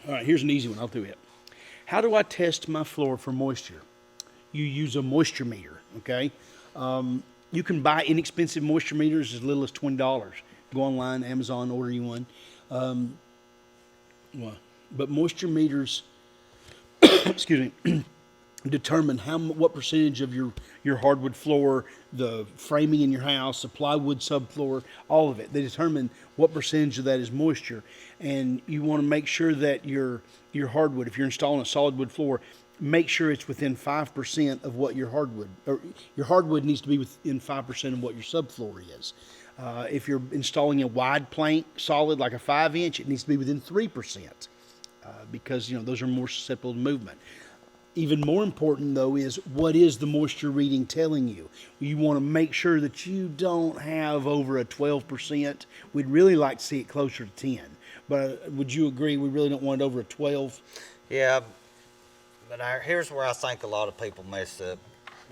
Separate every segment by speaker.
Speaker 1: All right, here's an easy one. I'll do it. How do I test my floor for moisture? You use a moisture meter, okay? You can buy inexpensive moisture meters as little as $20. Go online, Amazon, order you one. But moisture meters, excuse me, determine what percentage of your hardwood floor, the framing in your house, the plywood subfloor, all of it. They determine what percentage of that is moisture, and you want to make sure that your hardwood, if you're installing a solid wood floor, make sure it's within 5% of what your hardwood needs to be within 5% of what your subfloor is. If you're installing a wide plank solid like a 5-inch, it needs to be within 3%, because those are more susceptible to movement. Even more important, though, is what is the moisture reading telling you? You want to make sure that you don't have over a 12%. We'd really like to see it closer to 10. But would you agree we really don't want it over a 12?
Speaker 2: Yeah, but here's where I think a lot of people mess up,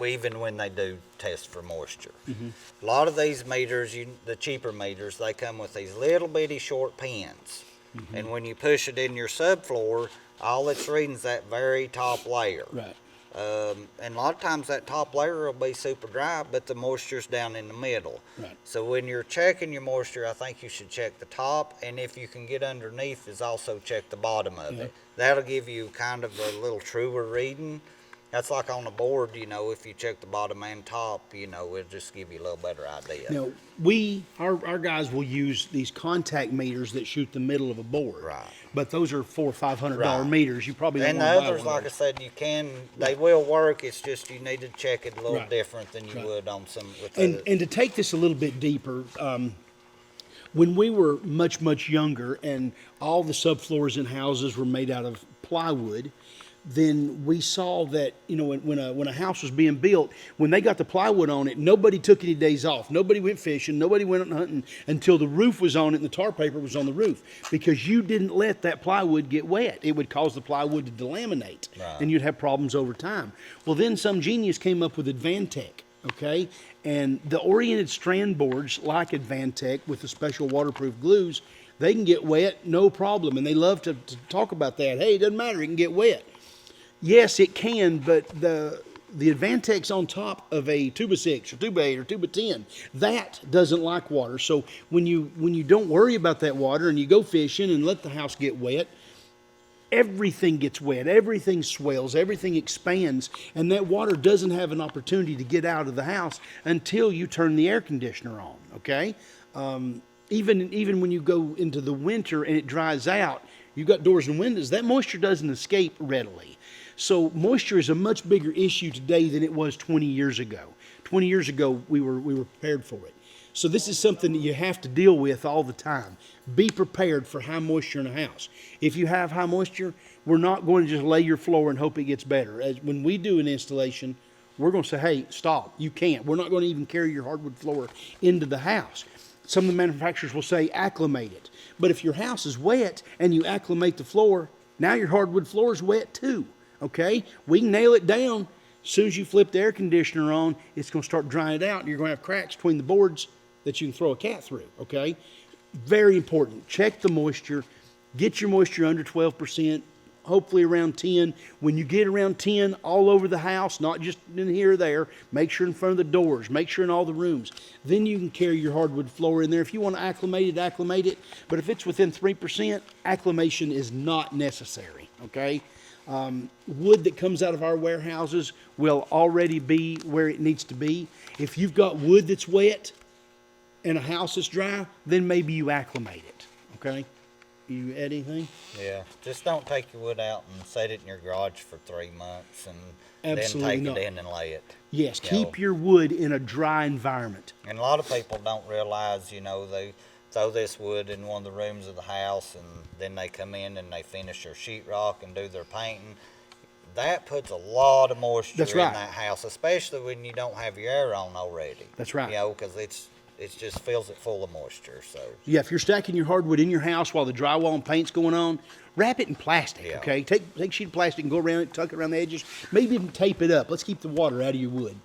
Speaker 2: even when they do test for moisture. Mm-hmm. A lot of these meters, the cheaper meters, they come with these little bitty short pins. Mm-hmm. And when you push it in your subfloor, all it's reading is that very top layer.
Speaker 1: Right.
Speaker 2: And a lot of times that top layer will be super dry, but the moisture's down in the middle.
Speaker 1: Right.
Speaker 2: So when you're checking your moisture, I think you should check the top, and if you can get underneath, is also check the bottom of it. That'll give you kind of a little truer reading. That's like on the board, if you check the bottom and top, it'll just give you a little better idea.
Speaker 1: Our guys will use these contact meters that shoot the middle of a board.
Speaker 2: Right.
Speaker 1: But those are $400 or $500 meters. You probably don't
Speaker 2: and
Speaker 1: want
Speaker 2: the
Speaker 1: to buy
Speaker 2: others,
Speaker 1: one of
Speaker 2: like I
Speaker 1: those.
Speaker 2: said, they will work. It's just you need to check it a little
Speaker 1: Right.
Speaker 2: different than you would on some.
Speaker 1: And to take this a little bit deeper, when we were much, much younger and all the subfloors in houses were made out of plywood, then we saw that, when a house was being built, when they got the plywood on it, nobody took any days off. Nobody went fishing. Nobody went hunting until the roof was on it and the tar paper was on the roof, because you didn't let that plywood get wet. It would cause the plywood to delaminate,
Speaker 2: right.
Speaker 1: and you'd have problems over time. Well, then some genius came up with Advantech, okay? And the oriented strand boards like Advantech with the special waterproof glues, they can get wet, no problem. And they love to talk about that. Hey, it doesn't matter, it can get wet. Yes, it can, but the Advantech's on top of a 2x6 or 2x8 or 2x10. That doesn't like water. So when you don't worry about that water and you go fishing and let the house get wet, everything gets wet, everything swells, everything expands, and that water doesn't have an opportunity to get out of the house until you turn the air conditioner on, okay? Even when you go into the winter and it dries out, you've got doors and windows, that moisture doesn't escape readily. So moisture is a much bigger issue today than it was 20 years ago. 20 years ago, we were prepared for it. So this is something that you have to deal with all the time. Be prepared for high moisture in a house. If you have high moisture, we're not going to just lay your floor and hope it gets better. When we do an installation, we're going to say, hey, stop, you can't. We're not going to even carry your hardwood floor into the house. Some of the manufacturers will say acclimate it. But if your house is wet and you acclimate the floor, now your hardwood floor is wet too. Okay, we can nail it down. As soon as you flip the air conditioner on, it's going to start drying it out, and you're going to have cracks between the boards that you can throw a cat through. Okay, very important. Check the moisture. Get your moisture under 12%, hopefully around 10. When you get around 10 all over the house, not just in here or there, make sure in front of the doors, make sure in all the rooms. Then you can carry your hardwood floor in there. If you want to acclimate it. But if it's within 3%, acclimation is not necessary. Okay. Wood that comes out of our warehouses will already be where it needs to be. If you've got wood that's wet and a house that's dry, then maybe you acclimate it. Okay? You add anything?
Speaker 2: Yeah, just don't take your wood out and set it in your garage for 3 months and
Speaker 1: Absolutely
Speaker 2: then take
Speaker 1: not.
Speaker 2: it in and lay it.
Speaker 1: Yes, keep your wood in a dry environment.
Speaker 2: And a lot of people don't realize, they throw this wood in one of the rooms of the house, and then they come in and they finish their sheetrock and do their painting. That puts a lot of moisture in that house, especially when you don't have your air on already.
Speaker 1: That's right.
Speaker 2: Because it just fills it full of moisture. So
Speaker 1: yeah, if you're stacking your hardwood in your house while the drywall and paint's going on, wrap it in plastic. Okay, take a sheet of plastic and go around it, tuck it around the edges, maybe even tape it up. Let's keep the water out of your wood.